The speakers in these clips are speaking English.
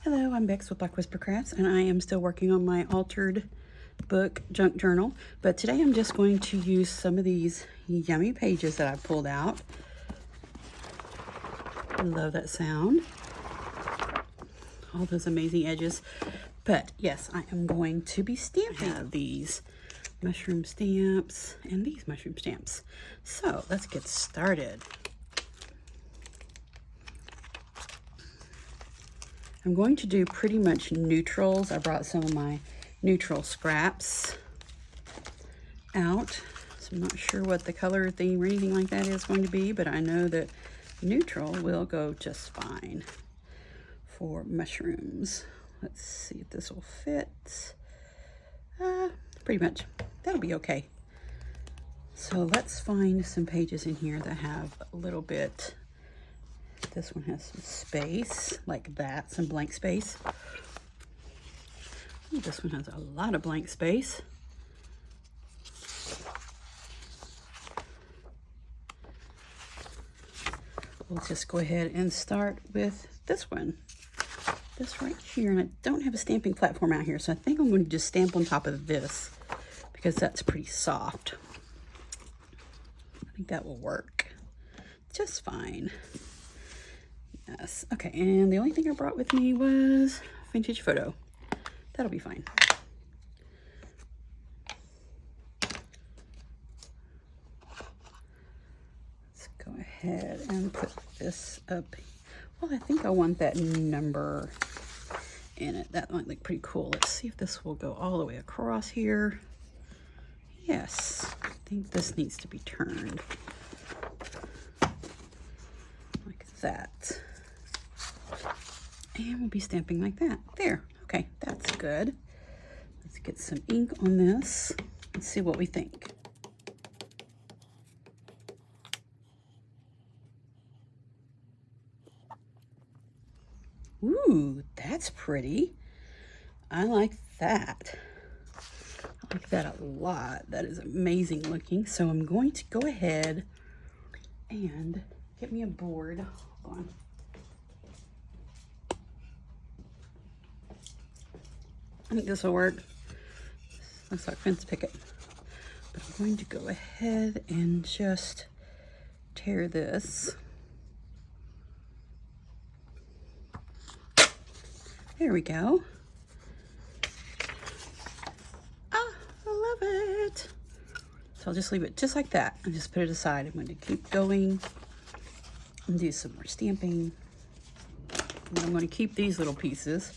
Hello, I'm Bex with Black Whisper Crafts, and I am still working on my altered book junk journal. But today I'm just going to use some of these yummy pages that I pulled out. I love that sound. All those amazing edges. But yes, I am going to be stamping. I have these mushroom stamps and these mushroom stamps. So let's get started. I'm going to do pretty much neutrals. I brought some of my neutral scraps out. So I'm not sure what the color theme or anything like that is going to be, but I know that neutral will go just fine for mushrooms. Let's see if this will fit. Pretty much. That'll be okay. So let's find some pages in here that have a little bit. This one has some space, like that, some blank space. Ooh, this one has a lot of blank space. We'll just go ahead and start with this one. This right here, and I don't have a stamping platform out here, so I think I'm going to just stamp on top of this because that's pretty soft. I think that will work just fine. Yes, okay, and the only thing I brought with me was a vintage photo. That'll be fine. Let's go ahead and put this up. Well, I think I want that number in it. That might look pretty cool. Let's see if this will go all the way across here. Yes, I think this needs to be turned like that. And we'll be stamping like that. There. Okay, that's good. Let's get some ink on this and see what we think. Ooh, that's pretty. I like that. I like that a lot. That is amazing looking. So I'm going to go ahead and get me a board. Hold on. I think this will work. Looks like fence picket. But I'm going to go ahead and just tear this. There we go. Ah, I love it. So I'll just leave it just like that and just put it aside. I'm going to keep going and do some more stamping. And I'm going to keep these little pieces.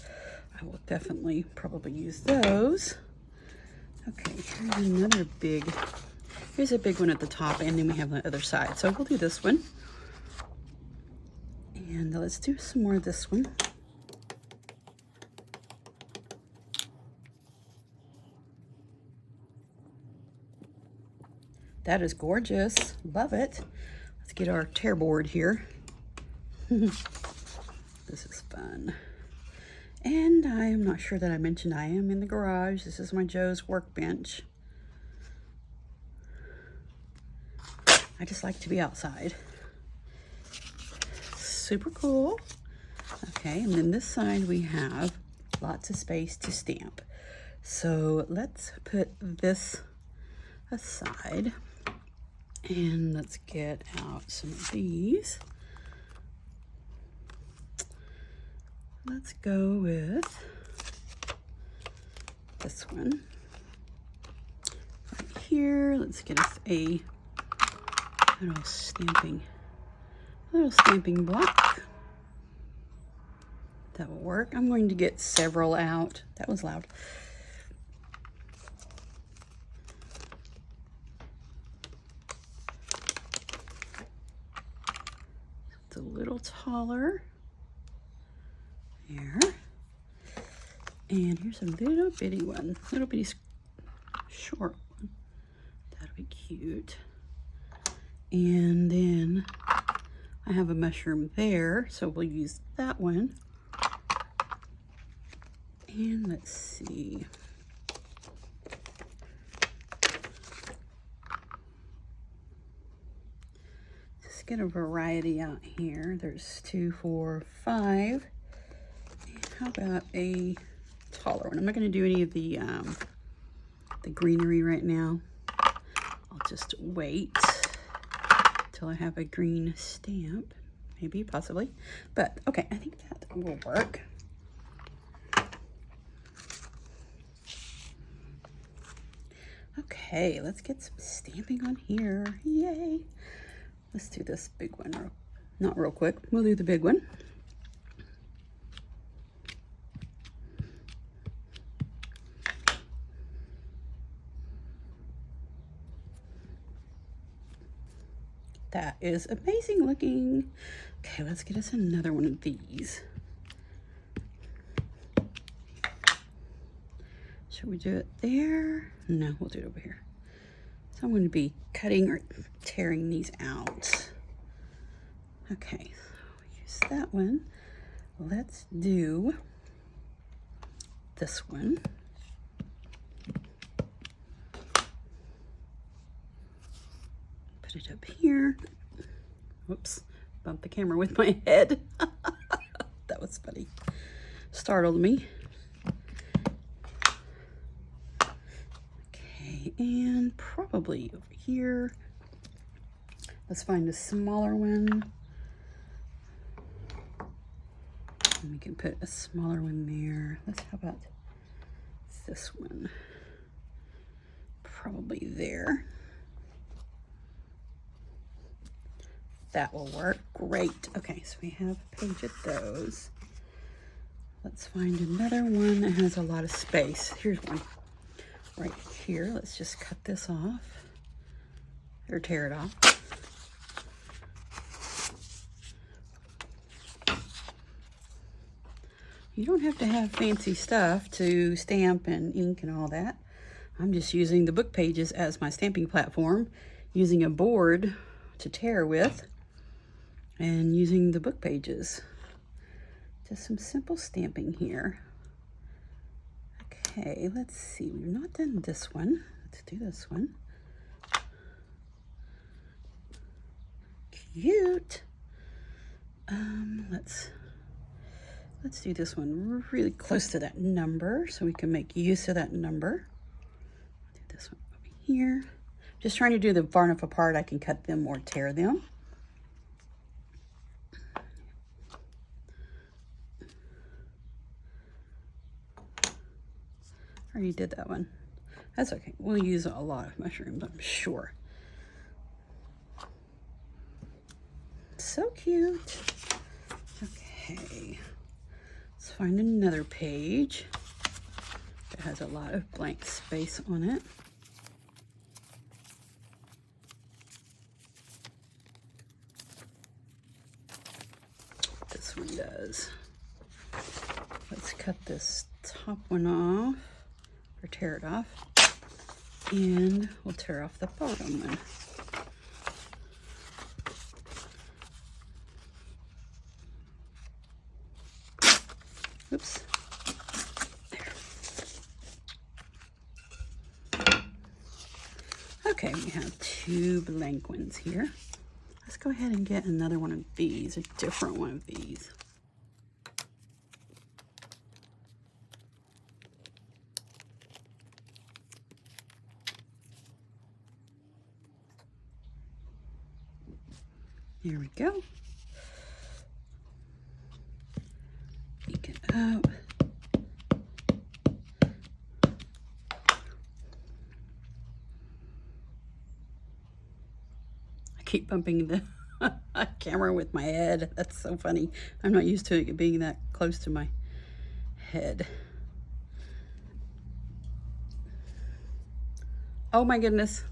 I will definitely probably use those. Okay, here's another big, here's a big one at the top, and then we have the other side. So we'll do this one. And let's do some more of this one. That is gorgeous. Love it. Let's get our tear board here. This is fun. And I am not sure that I mentioned I am in the garage. This is my Joe's workbench. I just like to be outside. Super cool. Okay, and then this side we have lots of space to stamp. So let's put this aside. And let's get out some of these. Let's go with this one right here. Let's get us a little stamping block. That will work. I'm going to get several out. That was loud. It's a little taller. There. And here's a little bitty one, little bitty short one. That'll be cute. And then I have a mushroom there, so we'll use that one. And let's see. Just get a variety out here. There's 2, 4, 5. how about a taller one? I'm not going to do any of the greenery right now. I'll just wait till I have a green stamp, maybe, possibly. But okay, I think that will work. Okay, let's get some stamping on here. Yay! Let's do this big one. Not real quick. We'll do the big one. That is amazing looking. Okay, let's get us another one of these. Should we do it there? No, we'll do it over here. So I'm going to be cutting or tearing these out. Okay, so use that one. Let's do this one. Put it up here. Whoops, bumped the camera with my head. That was funny. Startled me. Okay, and probably over here. Let's find a smaller one. And we can put a smaller one there. How about this one? Probably there. That will work. Great. Okay, so we have a page of those. Let's find another one that has a lot of space. Here's one right here. Let's just cut this off or tear it off. You don't have to have fancy stuff to stamp and ink and all that. I'm just using the book pages as my stamping platform, using a board to tear with, and using the book pages. Just some simple stamping here. Okay, let's see. We've not done this one. Let's do this one. Cute. Let's do this one really close to that number so we can make use of that number. Do this one over here. Just trying to do them far enough apart I can cut them or tear them. I already did that one. That's okay. We'll use a lot of mushrooms, I'm sure. So cute. Okay. Let's find another page that has a lot of blank space on it. This one does. Let's cut this top one off, or tear it off, and we'll tear off the bottom one. Oops. There. Okay, we have two blank ones here. Let's go ahead and get another one of these, a different one of these. Here we go. Ink it up. I keep bumping the camera with my head. That's so funny. I'm not used to it being that close to my head. Oh my goodness.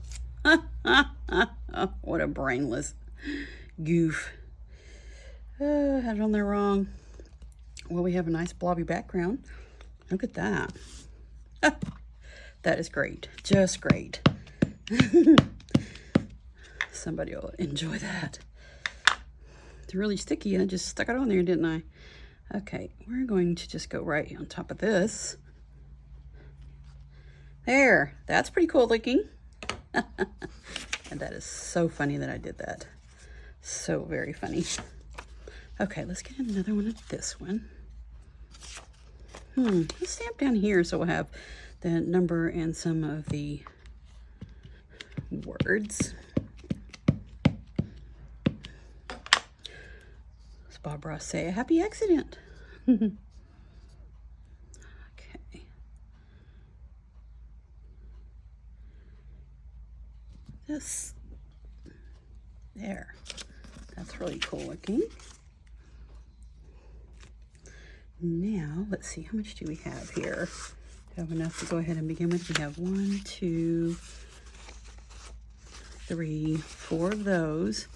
What a brainless goof. Had it on there wrong. Well, we have a nice blobby background. Look at that. That is great. Just great. Somebody will enjoy that. It's really sticky. I just stuck it on there, didn't I? Okay, we're going to just go right on top of this. There. That's pretty cool looking. And that is so funny that I did that. So very funny. Okay, let's get another one of this one. Let's stamp down here so we'll have the number and some of the words. As Bob Ross say, a happy accident. Okay. This. There. That's really cool looking. Now, let's see, how much do we have here? Do we have enough to go ahead and begin with? We have 1, 2, 3, 4 of those.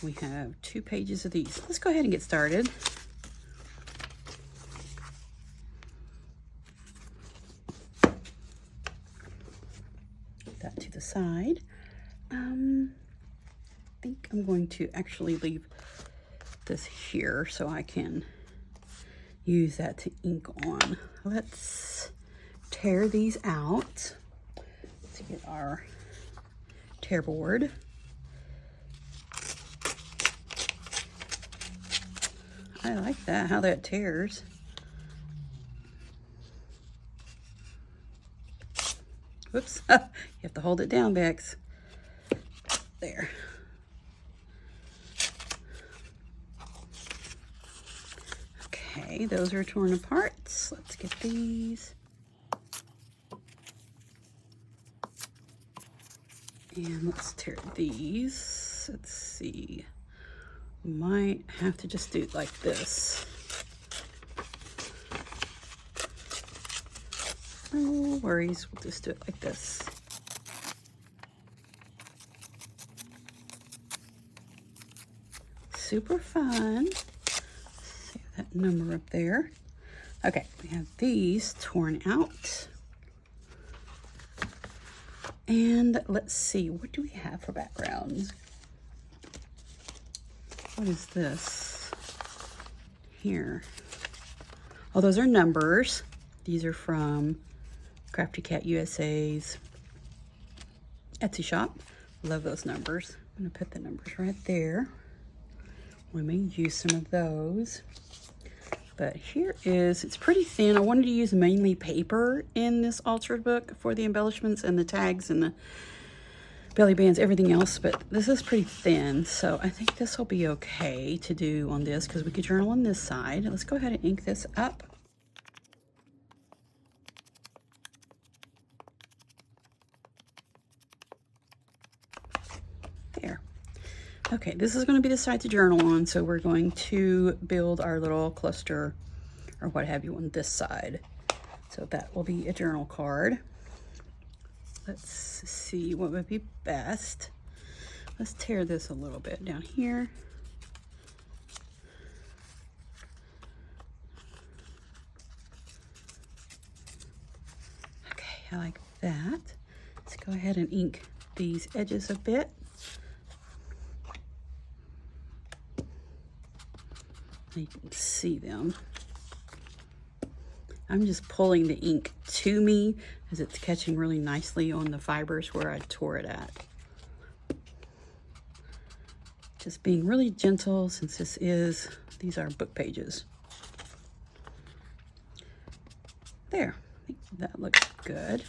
We have 2 pages of these. Let's go ahead and get started. Put that to the side. I think I'm going to actually leave this here so I can use that to ink on. Let's tear these out. Let's get our tear board. I like that, how that tears. Whoops, you have to hold it down, Bex. There. Okay, those are torn apart. Let's get these. And let's tear these. Let's see. Might have to just do it like this. No worries, we'll just do it like this. Super fun. See that number up there. Okay, we have these torn out. And let's see, what do we have for backgrounds? What is this here? Oh, those are numbers. These are from Crafty Cat USA's Etsy shop. Love those numbers. I'm gonna put the numbers right there. We may use some of those. But here is, it's pretty thin. I wanted to use mainly paper in this altered book for the embellishments and the tags and the belly bands, everything else, but this is pretty thin, so I think this will be okay to do on this because we could journal on this side. Let's go ahead and ink this up. There. Okay, this is going to be the side to journal on, so we're going to build our little cluster or what have you on this side. So that will be a journal card. Let's see what would be best. Let's tear this a little bit down here. Okay, I like that. Let's go ahead and ink these edges a bit. You can see them. I'm just pulling the ink to me as it's catching really nicely on the fibers where I tore it at. Just being really gentle since these are book pages. There, I think that looks good.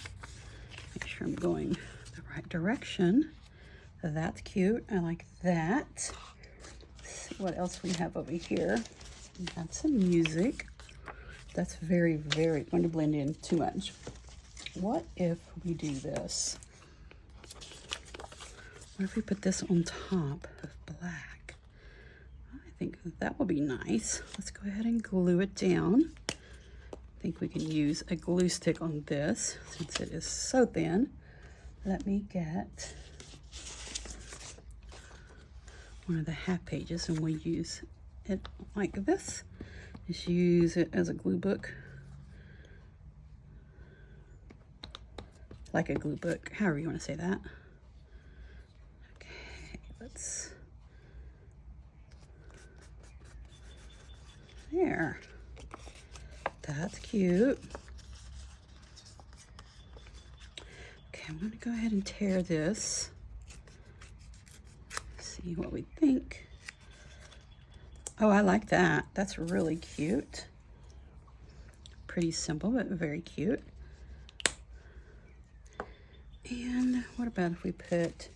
Make sure I'm going the right direction. That's cute, I like that. Let's see what else we have over here. We have some music. That's very, very going to blend in too much. What if we do this? What if we put this on top of black? I think that will be nice. Let's go ahead and glue it down. I think we can use a glue stick on this since it is so thin. Let me get one of the half pages and we'll use it like this. Just use it as a glue book. Like a glue book, however you want to say that. Okay, let's... There. That's cute. Okay, I'm going to go ahead and tear this. See what we think. Oh, I like that. That's really cute. pretty simple, but very cute. And what about if we put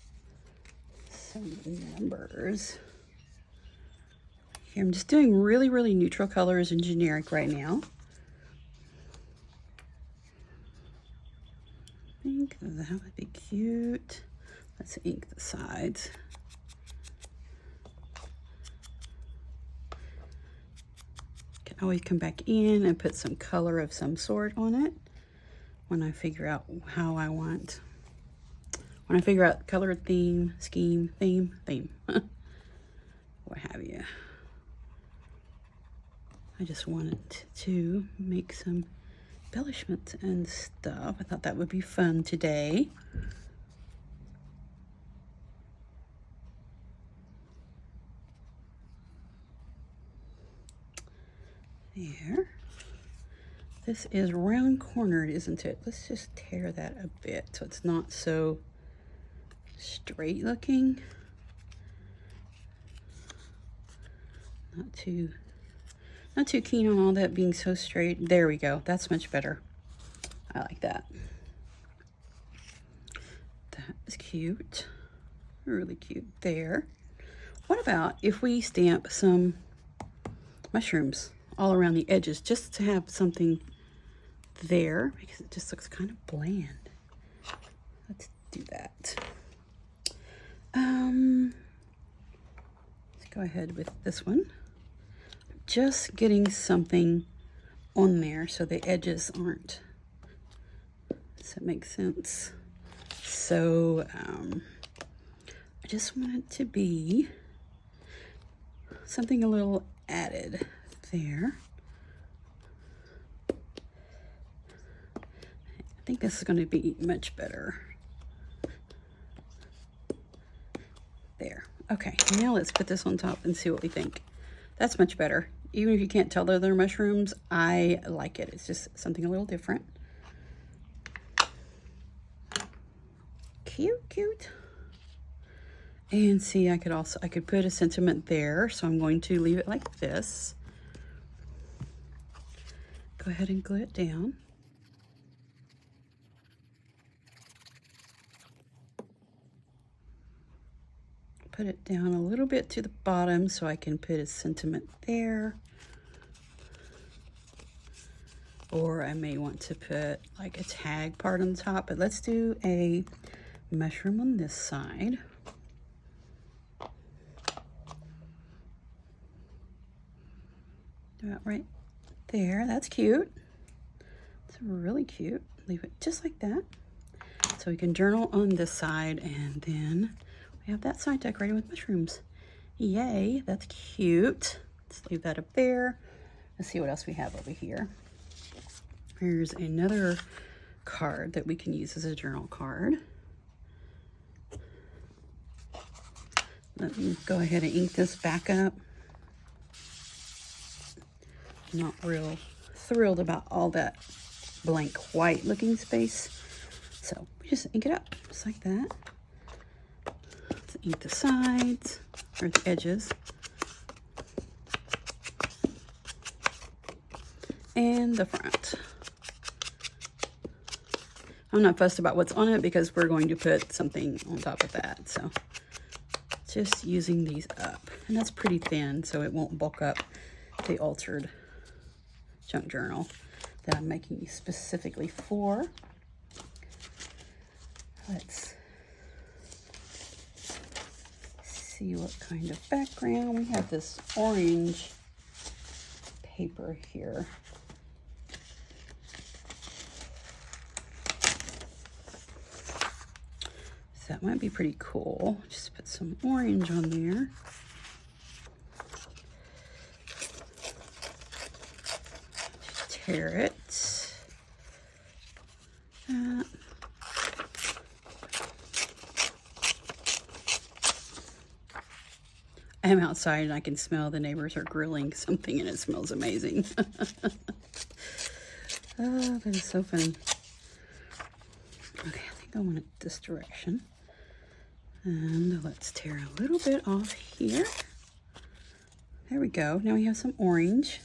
some numbers? Here, I'm just doing really, really neutral colors and generic right now. I think that would be cute. Let's ink the sides. Can always come back in and put some color of some sort on it when I figure out how I want. When I figure out color, theme, scheme, theme, what have you. I just wanted to make some embellishments and stuff. I thought that would be fun today. There. This is round cornered, isn't it? Let's just tear that a bit so it's not so straight looking. Not too keen on all that being so straight. There we go. That's much better. I like that. That is cute. Really cute there. What about if we stamp some mushrooms all around the edges just to have something there because it just looks kind of bland. Let's do that. Let's go ahead with this one. Just getting something on there so the edges aren't. Does that make sense? So I just want it to be something a little added there. I think this is going to be much better. There. Okay, now let's put this on top and see what we think. That's much better. Even if you can't tell they're mushrooms, I like it. It's just something a little different. Cute, cute. And see, I could put a sentiment there, so I'm going to leave it like this. Go ahead and glue it down. Put it down a little bit to the bottom so I can put a sentiment there. Or I may want to put like a tag part on the top, but let's do a mushroom on this side. About right there. That's cute. It's really cute. Leave it just like that. So we can journal on this side, and then we have that side decorated with mushrooms. Yay, that's cute. Let's leave that up there. Let's see what else we have over here. Here's another card that we can use as a journal card. Let me go ahead and ink this back up. Not real thrilled about all that blank white looking space. So we just ink it up just like that. Let's ink the sides or the edges. And the front. I'm not fussed about what's on it because we're going to put something on top of that. So just using these up. And that's pretty thin, so it won't bulk up the altered junk journal that I'm making specifically for. Let's see what kind of background. We have this orange paper here. So that might be pretty cool. Just put some orange on there. Tear it. I'm outside and I can smell the neighbors are grilling something and it smells amazing. Oh, that is so fun. Okay, I think I want it this direction. And let's tear a little bit off here. There we go. Now we have some orange.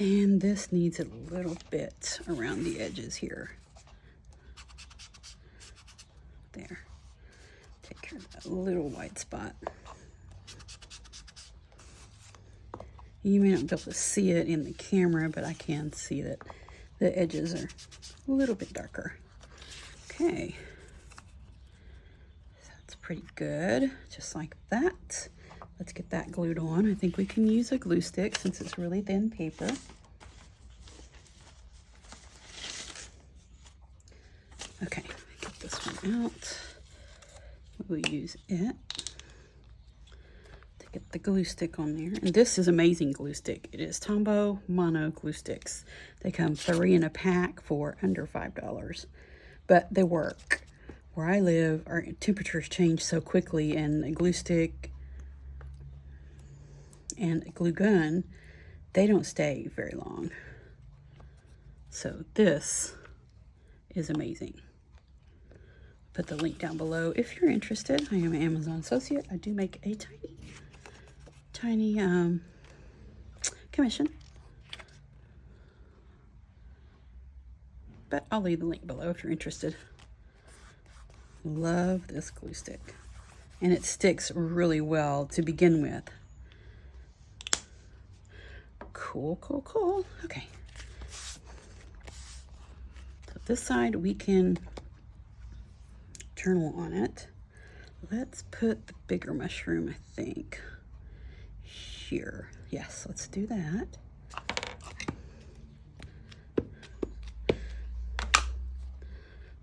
And this needs a little bit around the edges here. There. Take care of that little white spot. You may not be able to see it in the camera, but I can see that the edges are a little bit darker. Okay. That's pretty good, just like that. Let's get that glued on. I think we can use a glue stick since it's really thin paper. Okay, get this one out. We'll use it to get the glue stick on there. And this is amazing glue stick. It is Tombow Mono glue sticks. They come 3 in a pack for under $5, but they work. Where I live, our temperatures change so quickly, and a glue stick and a glue gun, they don't stay very long. So this is amazing. Put the link down below if you're interested. I am an Amazon associate. I do make a tiny commission. But I'll leave the link below if you're interested. Love this glue stick. And it sticks really well to begin with. Cool, cool, cool. Okay. So this side we can journal on it. Let's put the bigger mushroom, I think, here. Yes, let's do that.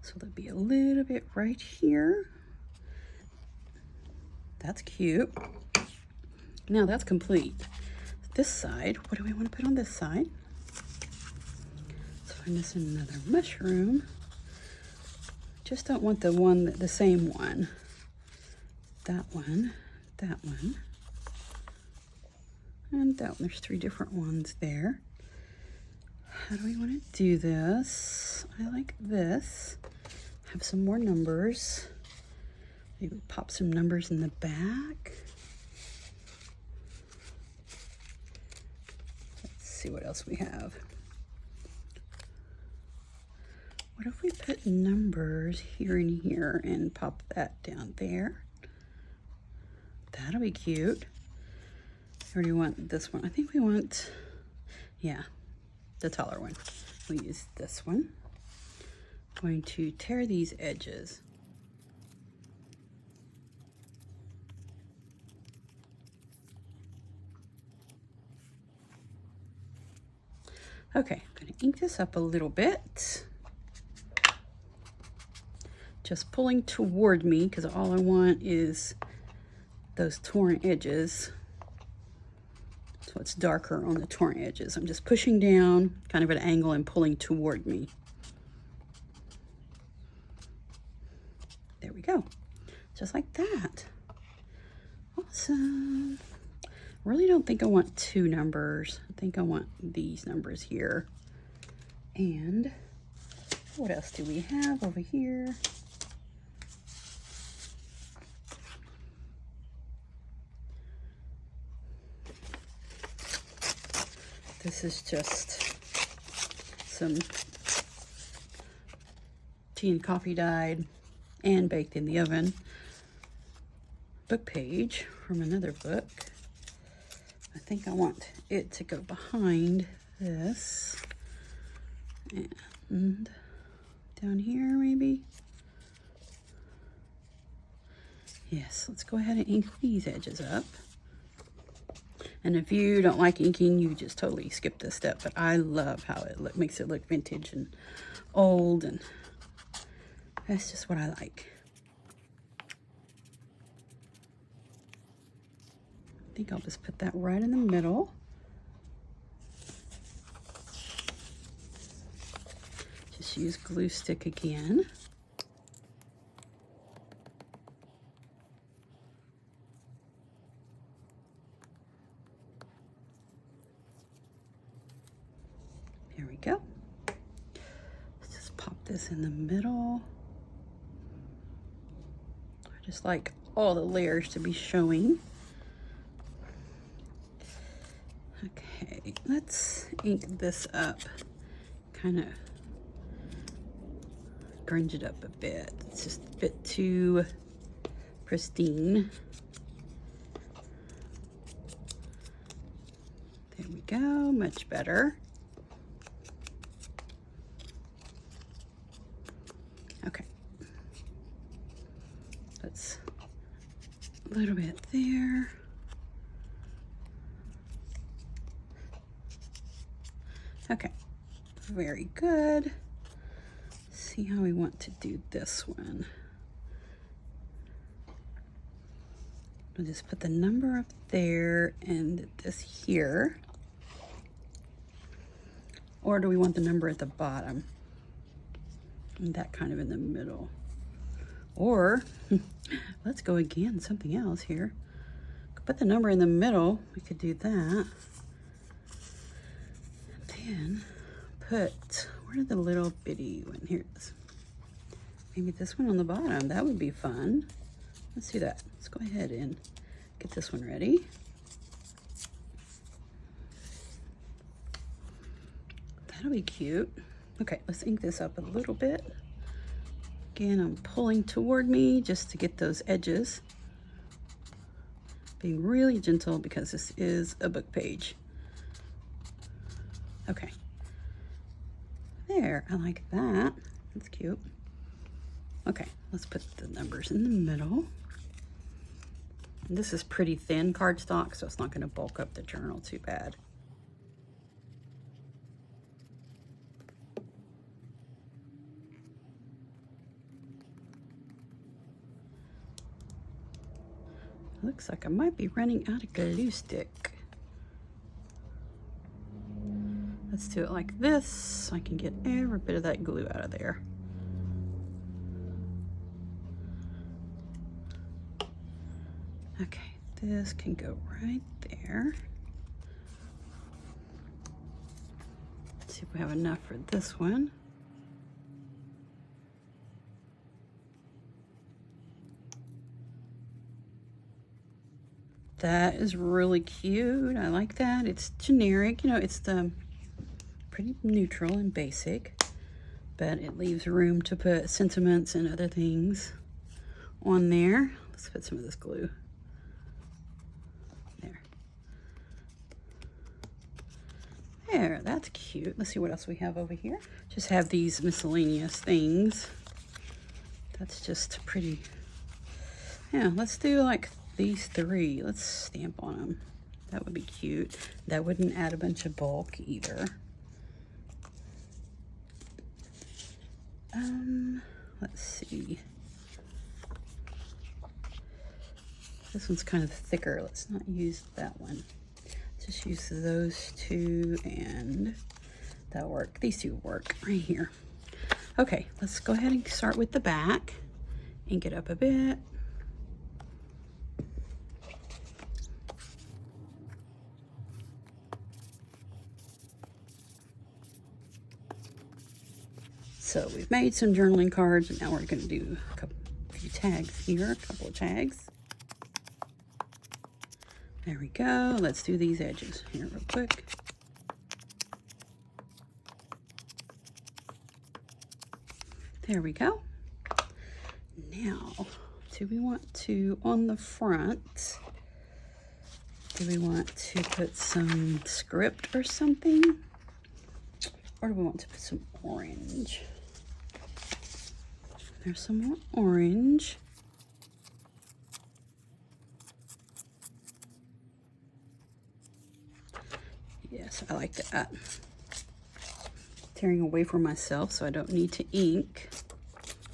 So there'll be a little bit right here. That's cute. Now that's complete. This side, what do we want to put on this side? So I'm missing another mushroom. Just don't want the same one. That one, and that one. There's 3 different ones there. How do we want to do this? I like this. Have some more numbers. Maybe pop some numbers in the back. Let's see what else we have. What if we put numbers here and here and pop that down there? That'll be cute. Or do you want this one? I think we want, yeah, the taller one. We'll use this one. Going to tear these edges. Okay, I'm going to ink this up a little bit. Just pulling toward me because all I want is those torn edges. So it's darker on the torn edges. I'm just pushing down kind of at an angle and pulling toward me. There we go. Just like that. Awesome. Really don't think I want 2 numbers. I think I want these numbers here. And what else do we have over here? This is just some tea and coffee dyed and baked in the oven book page from another book. I think I want it to go behind this and down here maybe. Yes, let's go ahead and ink these edges up. And if you don't like inking, you just totally skip this step. But I love how it makes it look vintage and old, and that's just what I like. I think I'll just put that right in the middle. Just use glue stick again. There we go. Let's just pop this in the middle. I just like all the layers to be showing. Okay. Okay, let's ink this up. Kind of grunge it up a bit. It's just a bit too pristine. There we go, much better. Okay. Let's a little bit there. Okay, very good. See how we want to do this one. We'll just put the number up there and this here. Or do we want the number at the bottom? And that kind of in the middle. Or, let's go again, something else here. Put the number in the middle, we could do that. Then put, where the little bitty one? Here it is. Maybe this one on the bottom, that would be fun. Let's do that. Let's go ahead and get this one ready. That'll be cute. Okay, let's ink this up a little bit. Again, I'm pulling toward me just to get those edges. Being really gentle because this is a book page. Okay. There, I like that. That's cute. Okay, let's put the numbers in the middle. And this is pretty thin cardstock, so it's not going to bulk up the journal too bad. Looks like I might be running out of glue stick. Let's do it like this so I can get every bit of that glue out of there. Okay, this can go right there. Let's see if we have enough for this one. That is really cute. I like that. It's generic, you know, it's the pretty neutral and basic, but it leaves room to put sentiments and other things on there. Let's put some of this glue. There. There, that's cute. Let's see what else we have over here. Just have these miscellaneous things. That's just pretty. Yeah, let's do like these three. Let's stamp on them. That would be cute. That wouldn't add a bunch of bulk either. Let's see. This one's kind of thicker. Let's not use that one. Just use those two and that'll work. These two work right here. Okay, let's go ahead and start with the back. Ink it up a bit. So we've made some journaling cards, and now we're going to do a few tags here, a couple of tags. There we go. Let's do these edges here real quick. There we go. Now, do we want to, on the front, do we want to put some script or something? Or do we want to put some orange? There's some more orange. Yes, I like that. Tearing away from myself so I don't need to ink.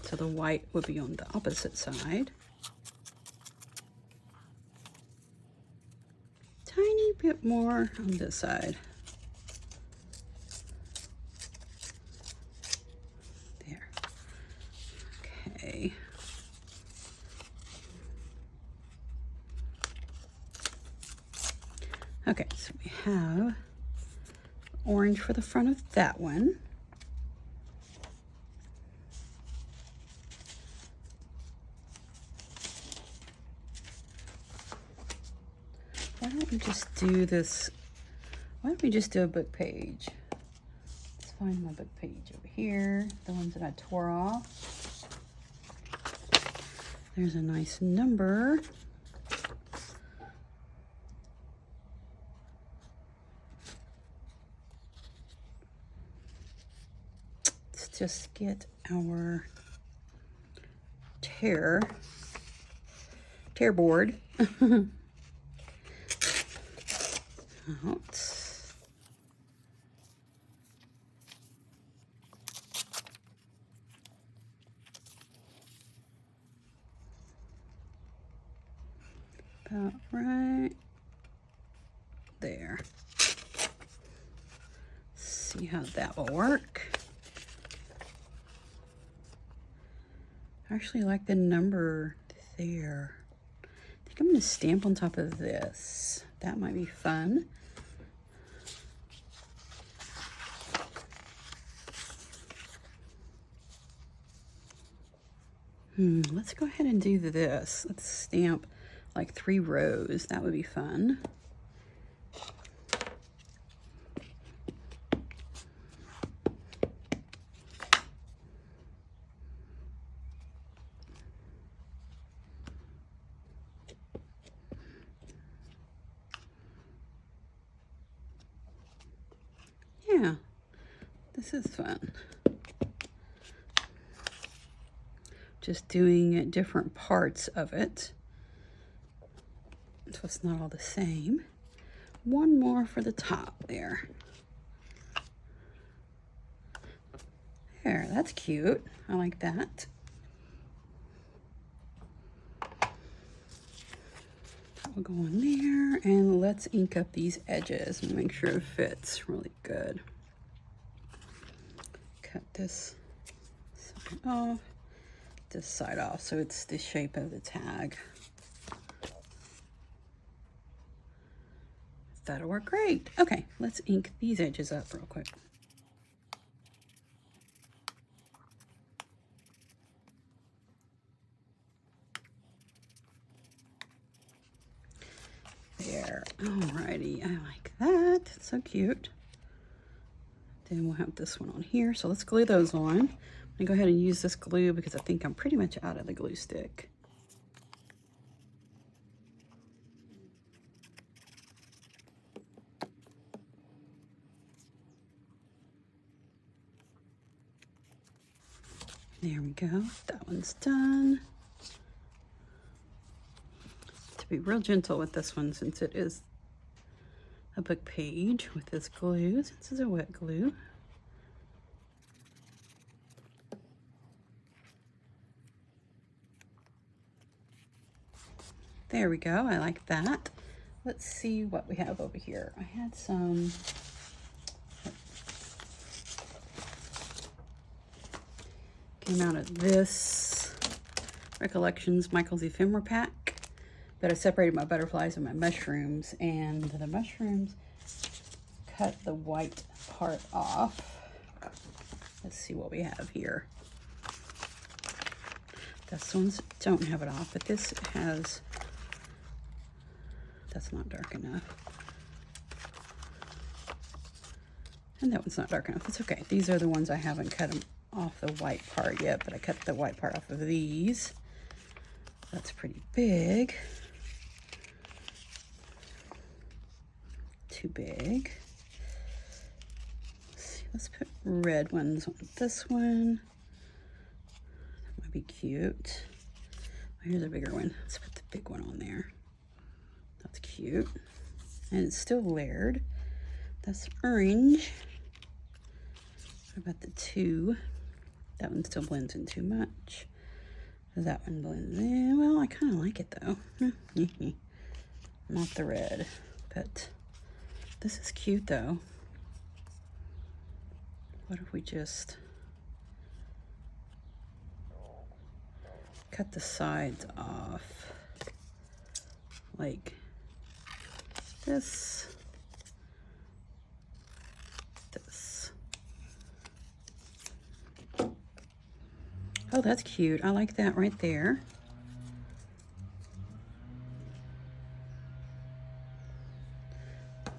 So the white would be on the opposite side. Tiny bit more on this side. There. Okay. Okay, so we have orange for the front of that one. Why don't we just do this Why don't we just do a book page? Let's find my book page over here, the ones that I tore off. There's a nice number. Let's just get our tear board out. About right there. See how that will work. I actually like the number there. I think I'm going to stamp on top of this. That might be fun. Let's go ahead and do this. Let's stamp like 3 rows. That would be fun. Yeah, this is fun. Just doing different parts of it, so it's not all the same. One more for the top there. There, that's cute. I like that. That will go on there, and let's ink up these edges and make sure it fits really good. Cut this side off, this side off, so it's the shape of the tag. That'll work great. Okay, let's ink these edges up real quick. There, alrighty, I like that. It's so cute. Then we'll have this one on here, so let's glue those on. I'm gonna go ahead and use this glue because I think I'm pretty much out of the glue stick. There we go, that one's done. To be real gentle with this one since it is a book page with this glue, since it's a wet glue. There we go, I like that. Let's see what we have over here. I had some came out of this Recollections Michael's Ephemera pack, but I separated my butterflies and my mushrooms, and the mushrooms cut the white part off. Let's see what we have here. This ones don't have it off, but this has, that's not dark enough. And that one's not dark enough. It's okay. These are the ones I haven't cut them off the white part yet, but I cut the white part off of these. That's pretty big. Too big. Let's see, let's put red ones on this one. That might be cute. Here's a bigger one. Let's put the big one on there. That's cute. And it's still layered. That's orange. What about the 2? That one still blends in too much. That one blends in. Well, I kind of like it though. Not the red, but this is cute though. What if we just cut the sides off like this, this. Oh, that's cute. I like that right there.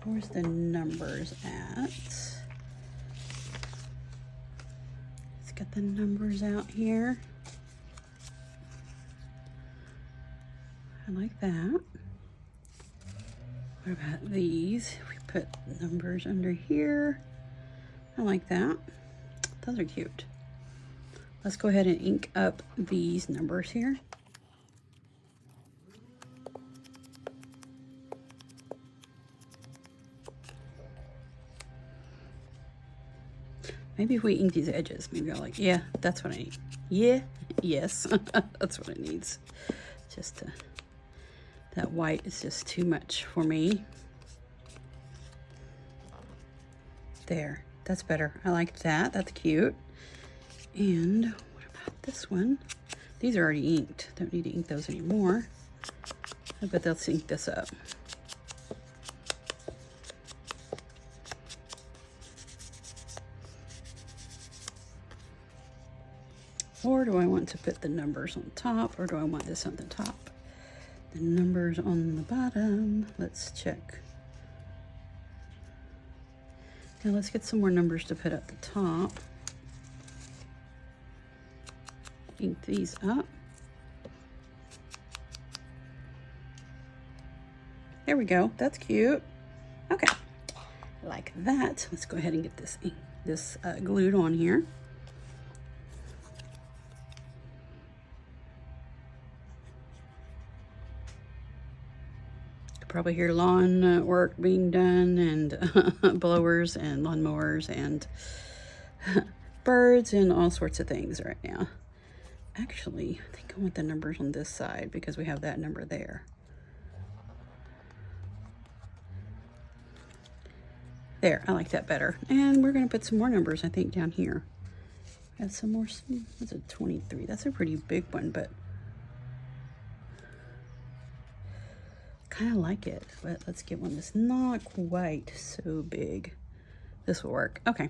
Where's where's the numbers at? Let's get the numbers out here. I like that. What about these? We put numbers under here. I like that. Those are cute. Let's go ahead and ink up these numbers here. Maybe if we ink these edges, maybe I'll like, yeah, that's what I need. Yeah, yes, that's what it needs. Just to, that white is just too much for me. There, that's better. I like that, that's cute. And what about this one? These are already inked. Don't need to ink those anymore. I bet they'll ink this up. Or do I want to put the numbers on top, or do I want this on the top? The numbers on the bottom. Let's check. Now let's get some more numbers to put at the top. Ink these up. There we go. That's cute. Okay, like that. Let's go ahead and get this glued on here. Probably hear lawn work being done, and blowers and lawnmowers and birds and all sorts of things right now. Actually, I think I want the numbers on this side because we have that number there. There, I like that better. And we're going to put some more numbers, I think, down here. Add some more. That's a 23. That's a pretty big one, but kind of like it. But let's get one that's not quite so big. This will work. Okay.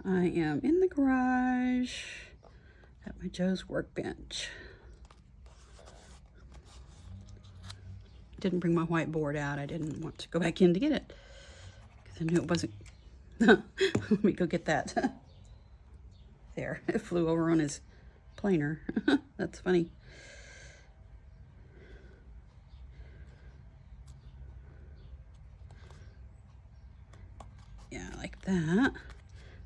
I am in the garage at my Joe's workbench. Didn't bring my whiteboard out. I didn't want to go back in to get it because I knew it wasn't. Let me go get that. There, it flew over on his planer. That's funny. Yeah, I like that.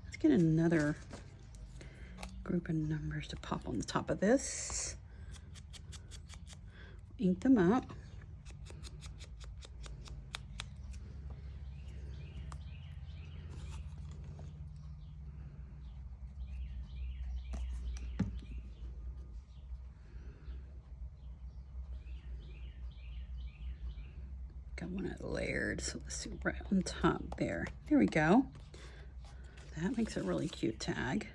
Let's get another group of numbers to pop on the top of this. Ink them up. I want it layered, so let's see, right on top there. There we go. That makes a really cute tag.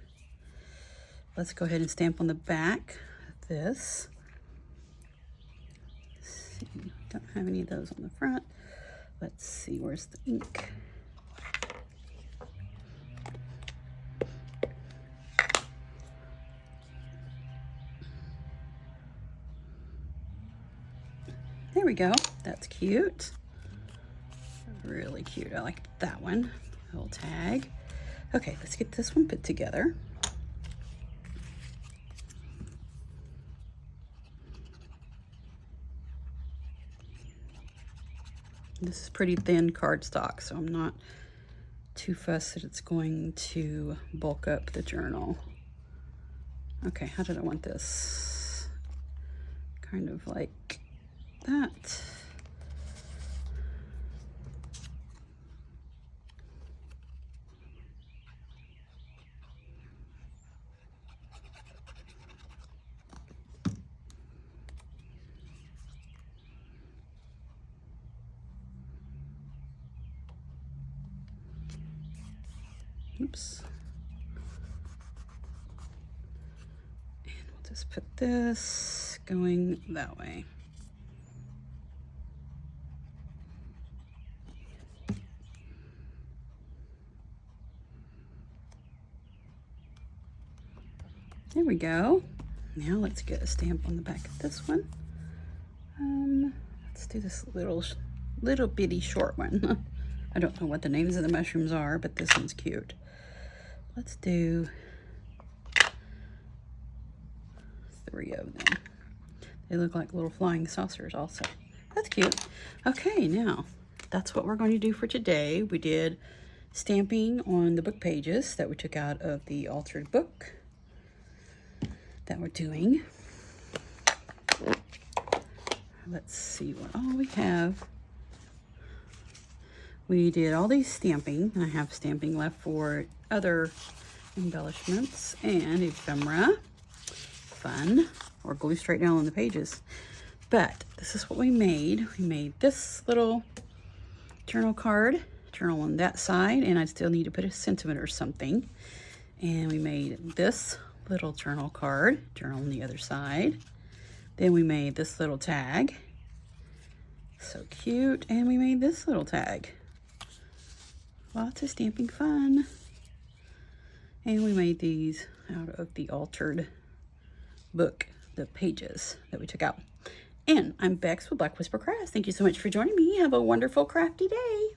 Let's go ahead and stamp on the back of this. Let's see, don't have any of those on the front. Let's see, where's the ink? There we go. That's cute. Really cute. I like that one. Little tag. Okay, let's get this one put together. This is pretty thin cardstock, so I'm not too fussed that it's going to bulk up the journal. Okay, how did I want this? Kind of like that. Oops. And we'll just put this going that way. There we go. Now let's get a stamp on the back of this one. Let's do this little bitty short one. I don't know what the names of the mushrooms are, but this one's cute. Let's do 3 of them. They look like little flying saucers also. That's cute. Okay, now that's what we're going to do for today. We did stamping on the book pages that we took out of the altered book that we're doing. Let's see what all we have. We did all these stamping. I have stamping left for other embellishments and ephemera. Fun. Or glue straight down on the pages. But this is what we made. We made this little journal card, journal on that side, and I still need to put a sentiment or something. And we made this little journal card, journal on the other side. Then we made this little tag. So cute. And we made this little tag. Lots of stamping fun. And we made these out of the altered book, the pages that we took out. And I'm Bex with Black Whisper Crafts. Thank you so much for joining me. Have a wonderful crafty day.